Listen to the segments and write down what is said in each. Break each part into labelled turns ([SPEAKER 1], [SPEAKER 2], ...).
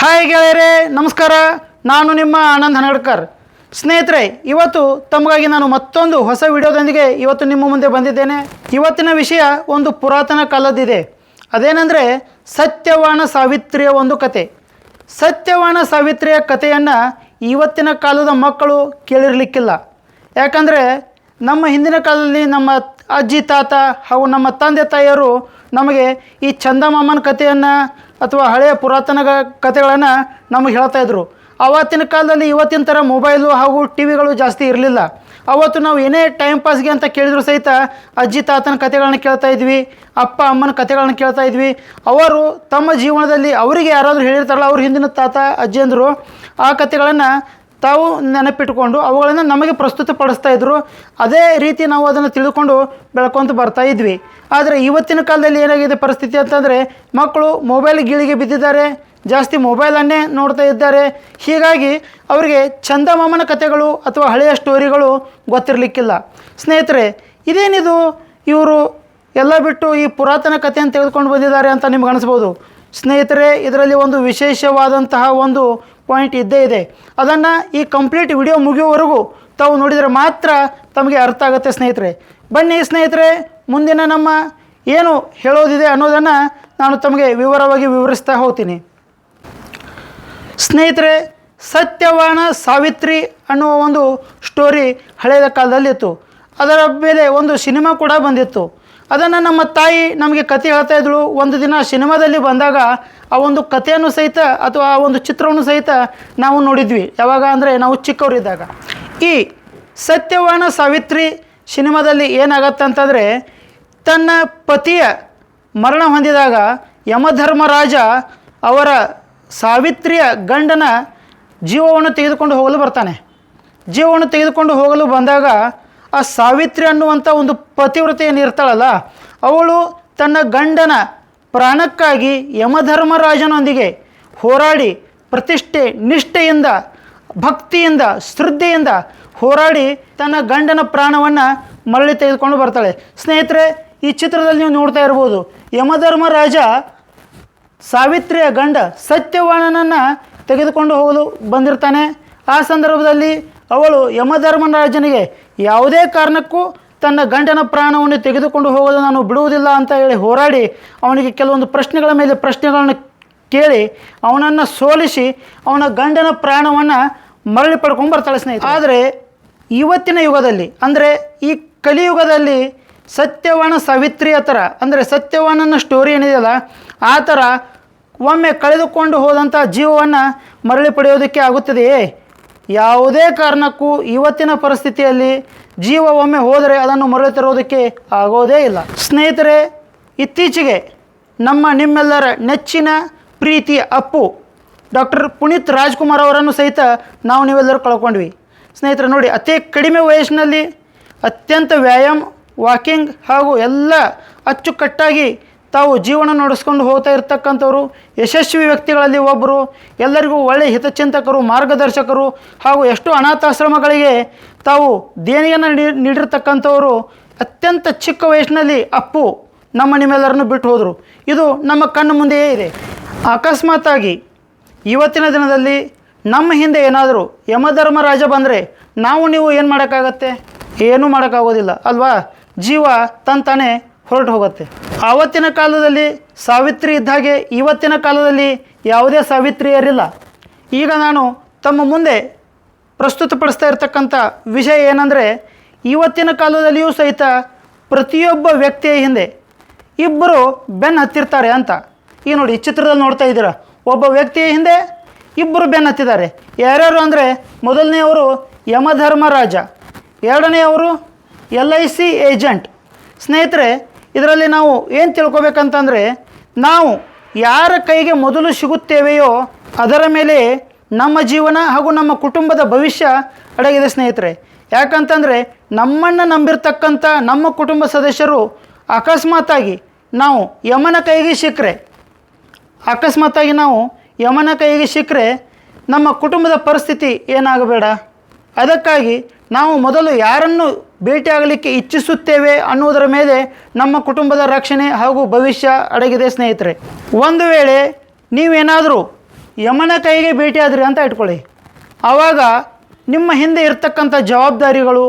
[SPEAKER 1] Hi ಗೆಳೆಯರೇ, ನಮಸ್ಕಾರ. ನಾನು ನಿಮ್ಮ ಆನಂದ್ ಹನಗಡ್ಕರ್. ಸ್ನೇಹಿತರೆ, ಇವತ್ತು ತಮಗಾಗಿ ನಾನು ಮತ್ತೊಂದು ಹೊಸ ವಿಡಿಯೋದೊಂದಿಗೆ ಇವತ್ತು ನಿಮ್ಮ ಮುಂದೆ ಬಂದಿದ್ದೇನೆ. ಇವತ್ತಿನ ವಿಷಯ ಒಂದು ಪುರಾತನ ಕಾಲದ್ದಿದೆ. ಅದೇನೆಂದರೆ ಸತ್ಯವಾನ ಸಾವಿತ್ರಿಯ ಒಂದು ಕತೆ. ಸತ್ಯವಾನ ಸಾವಿತ್ರಿಯ ಕಥೆಯನ್ನು ಇವತ್ತಿನ ಕಾಲದ ಮಕ್ಕಳು ಕೇಳಿರಲಿಕ್ಕಿಲ್ಲ. ಯಾಕಂದರೆ ನಮ್ಮ ಹಿಂದಿನ ಕಾಲದಲ್ಲಿ ನಮ್ಮ ಅಜ್ಜಿ ತಾತ ಹಾಗೂ ನಮ್ಮ ತಂದೆ ತಾಯಿಯರು ನಮಗೆ ಈ ಚಂದಮಾಮನ ಕಥೆಯನ್ನು ಅಥವಾ ಹಳೆಯ ಪುರಾತನ ಕಥೆಗಳನ್ನು ನಮಗೆ ಹೇಳ್ತಾಯಿದ್ರು. ಆವತ್ತಿನ ಕಾಲದಲ್ಲಿ ಇವತ್ತಿನ ಥರ ಮೊಬೈಲು ಹಾಗೂ ಟಿ ವಿಗಳು ಜಾಸ್ತಿ ಇರಲಿಲ್ಲ. ಅವತ್ತು ನಾವು ಏನೇ ಟೈಮ್ ಪಾಸ್ಗೆ ಅಂತ ಕೇಳಿದ್ರು ಸಹಿತ ಅಜ್ಜಿ ತಾತನ ಕಥೆಗಳನ್ನ ಕೇಳ್ತಾ ಇದ್ವಿ, ಅಪ್ಪ ಅಮ್ಮನ ಕಥೆಗಳನ್ನ ಕೇಳ್ತಾ ಇದ್ವಿ. ಅವರು ತಮ್ಮ ಜೀವನದಲ್ಲಿ ಅವರಿಗೆ ಯಾರಾದರೂ ಹೇಳಿರ್ತಾರಲ್ಲ, ಅವ್ರ ಹಿಂದಿನ ತಾತ ಅಜ್ಜಿಯಂದರು ಆ ಕಥೆಗಳನ್ನು ತಾವು ನೆನಪಿಟ್ಕೊಂಡು ಅವುಗಳನ್ನು ನಮಗೆ ಪ್ರಸ್ತುತಪಡಿಸ್ತಾ ಇದ್ದರು. ಅದೇ ರೀತಿ ನಾವು ಅದನ್ನು ತಿಳ್ಕೊಂಡು ಬೆಳ್ಕೊತ ಬರ್ತಾ ಇದ್ವಿ. ಆದರೆ ಇವತ್ತಿನ ಕಾಲದಲ್ಲಿ ಏನಾಗಿದೆ ಪರಿಸ್ಥಿತಿ ಅಂತಂದರೆ, ಮಕ್ಕಳು ಮೊಬೈಲ್ ಗೀಳಿಗೆ ಬಿದ್ದಿದ್ದಾರೆ, ಜಾಸ್ತಿ ಮೊಬೈಲನ್ನೇ ನೋಡ್ತಾ ಇದ್ದಾರೆ. ಹೀಗಾಗಿ ಅವರಿಗೆ ಚಂದಮಾಮನ ಕಥೆಗಳು ಅಥವಾ ಹಳೆಯ ಸ್ಟೋರಿಗಳು ಗೊತ್ತಿರಲಿಕ್ಕಿಲ್ಲ. ಸ್ನೇಹಿತರೆ, ಇದೇನಿದು ಇವರು ಎಲ್ಲ ಬಿಟ್ಟು ಈ ಪುರಾತನ ಕಥೆಯನ್ನು ತೆಗೆದುಕೊಂಡು ಬಂದಿದ್ದಾರೆ ಅಂತ ನಿಮ್ಗೆ ಅನಿಸ್ಬೋದು. ಸ್ನೇಹಿತರೆ, ಇದರಲ್ಲಿ ಒಂದು ವಿಶೇಷವಾದಂತಹ ಒಂದು ಪಾಯಿಂಟ್ ಇದ್ದೇ ಇದೆ. ಅದನ್ನು ಈ ಕಂಪ್ಲೀಟ್ ವಿಡಿಯೋ ಮುಗಿಯುವವರೆಗೂ ತಾವು ನೋಡಿದರೆ ಮಾತ್ರ ತಮಗೆ ಅರ್ಥ ಆಗುತ್ತೆ. ಸ್ನೇಹಿತರೆ, ಬನ್ನಿ ಸ್ನೇಹಿತರೆ, ಮುಂದಿನ ನಮ್ಮ ಏನು ಹೇಳೋದಿದೆ ಅನ್ನೋದನ್ನು ನಾನು ತಮಗೆ ವಿವರವಾಗಿ ವಿವರಿಸ್ತಾ ಹೋಗ್ತೀನಿ. ಸ್ನೇಹಿತರೆ, ಸತ್ಯವಾನ ಸಾವಿತ್ರಿ ಅನ್ನುವ ಒಂದು ಸ್ಟೋರಿ ಹಳೆಯ ಕಾಲದಲ್ಲಿತ್ತು. ಅದರ ಮೇಲೆ ಒಂದು ಸಿನಿಮಾ ಕೂಡ ಬಂದಿತ್ತು. ಅದನ್ನು ನಮ್ಮ ತಾಯಿ ನಮಗೆ ಕತೆ ಹೇಳ್ತಾ ಇದ್ಳು. ಒಂದು ದಿನ ಸಿನಿಮಾದಲ್ಲಿ ಬಂದಾಗ ಆ ಒಂದು ಕಥೆಯನ್ನು ಸಹಿತ ಅಥವಾ ಆ ಒಂದು ಚಿತ್ರವನ್ನು ಸಹಿತ ನಾವು ನೋಡಿದ್ವಿ. ಯಾವಾಗ ಅಂದರೆ ನಾವು ಚಿಕ್ಕವರಿದ್ದಾಗ. ಈ ಸತ್ಯವಾನ ಸಾವಿತ್ರಿ ಸಿನಿಮಾದಲ್ಲಿ ಏನಾಗತ್ತೆ ಅಂತಂದರೆ, ತನ್ನ ಪತಿಯ ಮರಣ ಹೊಂದಿದಾಗ ಯಮಧರ್ಮರಾಜ ಅವರ ಸಾವಿತ್ರಿಯ ಗಂಡನ ಜೀವವನ್ನು ತೆಗೆದುಕೊಂಡು ಹೋಗಲು ಬರ್ತಾನೆ. ಜೀವವನ್ನು ತೆಗೆದುಕೊಂಡು ಹೋಗಲು ಬಂದಾಗ ಆ ಸಾವಿತ್ರಿ ಅನ್ನುವಂಥ ಒಂದು ಪತಿವ್ರತೆ ಏನಿರ್ತಾಳಲ್ಲ, ಅವಳು ತನ್ನ ಗಂಡನ ಪ್ರಾಣಕ್ಕಾಗಿ ಯಮಧರ್ಮರಾಜನೊಂದಿಗೆ ಹೋರಾಡಿ ಪ್ರತಿಷ್ಠೆ ನಿಷ್ಠೆಯಿಂದ ಭಕ್ತಿಯಿಂದ ಶ್ರದ್ಧೆಯಿಂದ ಹೋರಾಡಿ ತನ್ನ ಗಂಡನ ಪ್ರಾಣವನ್ನು ಮರಳಿ ತೆಗೆದುಕೊಂಡು ಬರ್ತಾಳೆ. ಸ್ನೇಹಿತರೆ, ಈ ಚಿತ್ರದಲ್ಲಿ ನೀವು ನೋಡ್ತಾ ಇರ್ಬೋದು, ಯಮಧರ್ಮರಾಜ ಸಾವಿತ್ರಿಯ ಗಂಡ ಸತ್ಯವಾನನನ್ನು ತೆಗೆದುಕೊಂಡು ಹೋಗಲು ಬಂದಿರ್ತಾನೆ. ಆ ಸಂದರ್ಭದಲ್ಲಿ ಅವಳು ಯಮಧರ್ಮರಾಜನಿಗೆ ಯಾವುದೇ ಕಾರಣಕ್ಕೂ ತನ್ನ ಗಂಡನ ಪ್ರಾಣವನ್ನು ತೆಗೆದುಕೊಂಡು ಹೋಗಲು ನಾನು ಬಿಡುವುದಿಲ್ಲ ಅಂತ ಹೇಳಿ ಹೋರಾಡಿ ಅವನಿಗೆ ಕೆಲವೊಂದು ಪ್ರಶ್ನೆಗಳ ಮೇಲೆ ಪ್ರಶ್ನೆಗಳನ್ನು ಕೇಳಿ ಅವನನ್ನು ಸೋಲಿಸಿ ಅವನ ಗಂಡನ ಪ್ರಾಣವನ್ನು ಮರಳಿ ಪಡ್ಕೊಂಡು ಬರ್ತಾಳೆ. ಸ್ನೇಹಿತರೆ, ಆದರೆ ಇವತ್ತಿನ ಯುಗದಲ್ಲಿ ಅಂದರೆ ಈ ಕಲಿಯುಗದಲ್ಲಿ ಸತ್ಯವಾನ ಸಾವಿತ್ರಿಯ ಥರ ಅಂದರೆ ಸತ್ಯವಾನನ ಸ್ಟೋರಿ ಏನಿದೆಯಲ್ಲ, ಆ ಥರ ಒಮ್ಮೆ ಕಳೆದುಕೊಂಡು ಹೋದಂಥ ಜೀವವನ್ನು ಮರಳಿ ಪಡೆಯೋದಕ್ಕೆ ಆಗುತ್ತದೆಯೇ? ಯಾವುದೇ ಕಾರಣಕ್ಕೂ ಇವತ್ತಿನ ಪರಿಸ್ಥಿತಿಯಲ್ಲಿ ಜೀವ ಒಮ್ಮೆ ಹೋದರೆ ಅದನ್ನು ಮರಳಿ ತರೋದಕ್ಕೆ ಆಗೋದೇ ಇಲ್ಲ. ಸ್ನೇಹಿತರೆ, ಇತ್ತೀಚೆಗೆ ನಿಮ್ಮೆಲ್ಲರ ನೆಚ್ಚಿನ ಪ್ರೀತಿಯ ಅಪ್ಪು ಡಾಕ್ಟರ್ ಪುನೀತ್ ರಾಜ್ಕುಮಾರ್ ಅವರನ್ನು ಸಹಿತ ನೀವೆಲ್ಲರೂ ಕಳ್ಕೊಂಡ್ವಿ. ಸ್ನೇಹಿತರೆ ನೋಡಿ, ಅತಿ ಕಡಿಮೆ ವಯಸ್ಸಿನಲ್ಲಿ ಅತ್ಯಂತ ವ್ಯಾಯಾಮ, ವಾಕಿಂಗ್ ಹಾಗೂ ಎಲ್ಲ ಅಚ್ಚುಕಟ್ಟಾಗಿ ತಾವು ಜೀವನ ನಡೆಸ್ಕೊಂಡು ಹೋಗ್ತಾ ಇರ್ತಕ್ಕಂಥವ್ರು ಯಶಸ್ವಿ ವ್ಯಕ್ತಿಗಳಲ್ಲಿ ಒಬ್ಬರು. ಎಲ್ಲರಿಗೂ ಒಳ್ಳೆಯ ಹಿತಚಿಂತಕರು, ಮಾರ್ಗದರ್ಶಕರು ಹಾಗೂ ಎಷ್ಟೋ ಅನಾಥಾಶ್ರಮಗಳಿಗೆ ತಾವು ದೇಣಿಗೆಯನ್ನು ನೀಡಿರ್ತಕ್ಕಂಥವರು ಅತ್ಯಂತ ಚಿಕ್ಕ ವಯಸ್ಸಿನಲ್ಲಿ ಅಪ್ಪು ನಿಮ್ಮೆಲ್ಲರನ್ನು ಬಿಟ್ಟು ಹೋದರು. ಇದು ನಮ್ಮ ಕಣ್ಣು ಮುಂದೆಯೇ ಇದೆ. ಅಕಸ್ಮಾತಾಗಿ ಇವತ್ತಿನ ದಿನದಲ್ಲಿ ನಮ್ಮ ಹಿಂದೆ ಏನಾದರೂ ಯಮಧರ್ಮರಾಜ ಬಂದರೆ ನೀವು ಏನು ಮಾಡೋಕ್ಕಾಗತ್ತೆ? ಏನೂ ಮಾಡೋಕ್ಕಾಗೋದಿಲ್ಲ ಅಲ್ವಾ? ಜೀವ ತಾನೇ ಹೊರಟು ಹೋಗುತ್ತೆ. ಆವತ್ತಿನ ಕಾಲದಲ್ಲಿ ಸಾವಿತ್ರಿ ಇದ್ದಾಗೆ ಇವತ್ತಿನ ಕಾಲದಲ್ಲಿ ಯಾವುದೇ ಸಾವಿತ್ರಿಯರಿಲ್ಲ. ಈಗ ನಾನು ತಮ್ಮ ಮುಂದೆ ಪ್ರಸ್ತುತಪಡಿಸ್ತಾ ಇರ್ತಕ್ಕಂಥ ವಿಷಯ ಏನಂದರೆ, ಇವತ್ತಿನ ಕಾಲದಲ್ಲಿಯೂ ಸಹಿತ ಪ್ರತಿಯೊಬ್ಬ ವ್ಯಕ್ತಿಯ ಹಿಂದೆ ಇಬ್ಬರು ಬೆನ್ನು ಹತ್ತಿರ್ತಾರೆ ಅಂತ. ಈಗ ನೋಡಿ, ಈ ಚಿತ್ರದಲ್ಲಿ ನೋಡ್ತಾ ಇದ್ದೀರಾ, ಒಬ್ಬ ವ್ಯಕ್ತಿಯ ಹಿಂದೆ ಇಬ್ಬರು ಬೆನ್ನು ಹತ್ತಿದ್ದಾರೆ. ಯಾರ್ಯಾರು ಅಂದರೆ, ಮೊದಲನೆಯವರು ಯಮಧರ್ಮರಾಜ, ಎರಡನೆಯವರು LIC ಏಜೆಂಟ್. ಸ್ನೇಹಿತರೆ, ಇದರಲ್ಲಿ ನಾವು ಏನು ತಿಳ್ಕೊಬೇಕಂತಂದರೆ, ನಾವು ಯಾರ ಕೈಗೆ ಮೊದಲು ಸಿಗುತ್ತೇವೆಯೋ ಅದರ ಮೇಲೆ ನಮ್ಮ ಜೀವನ ಹಾಗೂ ನಮ್ಮ ಕುಟುಂಬದ ಭವಿಷ್ಯ ಅಡಗಿದೆ. ಸ್ನೇಹಿತರೆ, ಯಾಕಂತಂದರೆ ನಮ್ಮನ್ನು ನಂಬಿರ್ತಕ್ಕಂಥ ನಮ್ಮ ಕುಟುಂಬ ಸದಸ್ಯರು ಅಕಸ್ಮಾತಾಗಿ ನಾವು ಯಮನ ಕೈಗೆ ಸಿಕ್ಕರೆ ನಮ್ಮ ಕುಟುಂಬದ ಪರಿಸ್ಥಿತಿ ಏನಾಗಬೇಡ. ಅದಕ್ಕಾಗಿ ನಾವು ಮೊದಲು ಯಾರನ್ನು ಭೇಟಿಯಾಗಲಿಕ್ಕೆ ಇಚ್ಛಿಸುತ್ತೇವೆ ಅನ್ನುವುದರ ಮೇಲೆ ನಮ್ಮ ಕುಟುಂಬದ ರಕ್ಷಣೆ ಹಾಗೂ ಭವಿಷ್ಯ ಅಡಗಿದೆ. ಸ್ನೇಹಿತರೆ, ಒಂದು ವೇಳೆ ನೀವೇನಾದರೂ ಯಮನ ಕೈಗೆ ಭೇಟಿಯಾದ್ರಿ ಅಂತ ಇಟ್ಕೊಳ್ಳಿ. ಆವಾಗ ನಿಮ್ಮ ಹಿಂದೆ ಇರ್ತಕ್ಕಂಥ ಜವಾಬ್ದಾರಿಗಳು,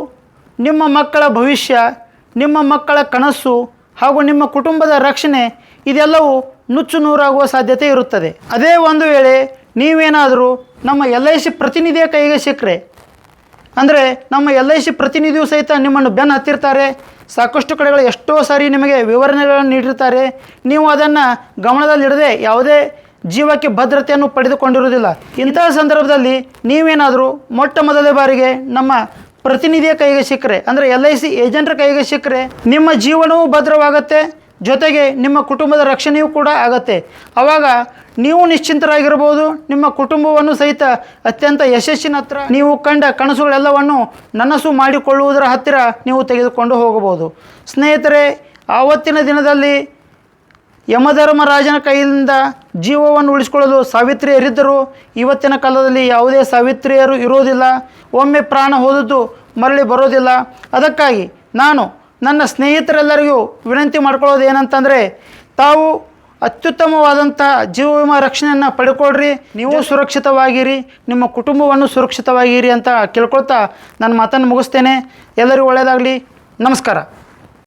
[SPEAKER 1] ನಿಮ್ಮ ಮಕ್ಕಳ ಭವಿಷ್ಯ, ನಿಮ್ಮ ಮಕ್ಕಳ ಕನಸು ಹಾಗೂ ನಿಮ್ಮ ಕುಟುಂಬದ ರಕ್ಷಣೆ ಇದೆಲ್ಲವೂ ನುಚ್ಚು ನೂರಾಗುವ ಸಾಧ್ಯತೆ ಇರುತ್ತದೆ. ಅದೇ ಒಂದು ವೇಳೆ ನೀವೇನಾದರೂ ನಮ್ಮ LIC ಪ್ರತಿನಿಧಿಯ ಕೈಗೆ ಸಿಕ್ಕರೆ, ಅಂದರೆ ನಮ್ಮ LIC ಪ್ರತಿನಿಧಿಯು ಸಹಿತ ನಿಮ್ಮನ್ನು ಬೆನ್ನು ಹತ್ತಿರ್ತಾರೆ, ಸಾಕಷ್ಟು ಕಡೆಗಳು ಎಷ್ಟೋ ಸಾರಿ ನಿಮಗೆ ವಿವರಣೆಗಳನ್ನು ನೀಡಿರ್ತಾರೆ, ನೀವು ಅದನ್ನು ಗಮನದಲ್ಲಿಡದೆ ಯಾವುದೇ ಜೀವಕ್ಕೆ ಭದ್ರತೆಯನ್ನು ಪಡೆದುಕೊಂಡಿರುವುದಿಲ್ಲ. ಇಂತಹ ಸಂದರ್ಭದಲ್ಲಿ ನೀವೇನಾದರೂ ಮೊಟ್ಟ ಮೊದಲನೇ ಬಾರಿಗೆ ನಮ್ಮ ಪ್ರತಿನಿಧಿಯ ಕೈಗೆ ಸಿಕ್ಕರೆ, ಅಂದರೆ LIC ಏಜೆಂಟ್ರ ಕೈಗೆ ಸಿಕ್ಕರೆ ನಿಮ್ಮ ಜೀವನವೂ ಭದ್ರವಾಗತ್ತೆ, ಜೊತೆಗೆ ನಿಮ್ಮ ಕುಟುಂಬದ ರಕ್ಷಣೆಯೂ ಕೂಡ ಆಗತ್ತೆ. ಆವಾಗ ನೀವು ನಿಶ್ಚಿಂತರಾಗಿರ್ಬೋದು, ನಿಮ್ಮ ಕುಟುಂಬವನ್ನು ಸಹಿತ ಅತ್ಯಂತ ಯಶಸ್ಸಿನ ಹತ್ರ ನೀವು ಕಂಡ ಕನಸುಗಳೆಲ್ಲವನ್ನು ನನಸು ಮಾಡಿಕೊಳ್ಳುವುದರ ಹತ್ತಿರ ನೀವು ತೆಗೆದುಕೊಂಡು ಹೋಗಬಹುದು. ಸ್ನೇಹಿತರೆ, ಆವತ್ತಿನ ದಿನದಲ್ಲಿ ಯಮಧರ್ಮರಾಜನ ಕೈಯಿಂದ ಜೀವವನ್ನು ಉಳಿಸಿಕೊಳ್ಳಲು ಸಾವಿತ್ರಿಯರಿದ್ದರು. ಇವತ್ತಿನ ಕಾಲದಲ್ಲಿ ಯಾವುದೇ ಸಾವಿತ್ರಿಯರು ಇರೋದಿಲ್ಲ. ಒಮ್ಮೆ ಪ್ರಾಣ ಹೋದದ್ದು ಮರಳಿ ಬರೋದಿಲ್ಲ. ಅದಕ್ಕಾಗಿ ನಾನು ನನ್ನ ಸ್ನೇಹಿತರೆಲ್ಲರಿಗೂ ವಿನಂತಿ ಮಾಡ್ಕೊಳ್ಳೋದು ಏನಂತಂದರೆ, ತಾವು ಅತ್ಯುತ್ತಮವಾದಂಥ ಜೀವ ವಿಮಾ ರಕ್ಷಣೆಯನ್ನು ಪಡ್ಕೊಳ್ರಿ, ನೀವು ಸುರಕ್ಷಿತವಾಗಿರಿ, ನಿಮ್ಮ ಕುಟುಂಬವನ್ನು ಸುರಕ್ಷಿತವಾಗಿರಿ ಅಂತ ಕೇಳ್ಕೊಳ್ತಾ ನನ್ನ ಮಾತನ್ನು ಮುಗಿಸ್ತೇನೆ. ಎಲ್ಲರಿಗೂ ಒಳ್ಳೆಯದಾಗಲಿ. ನಮಸ್ಕಾರ.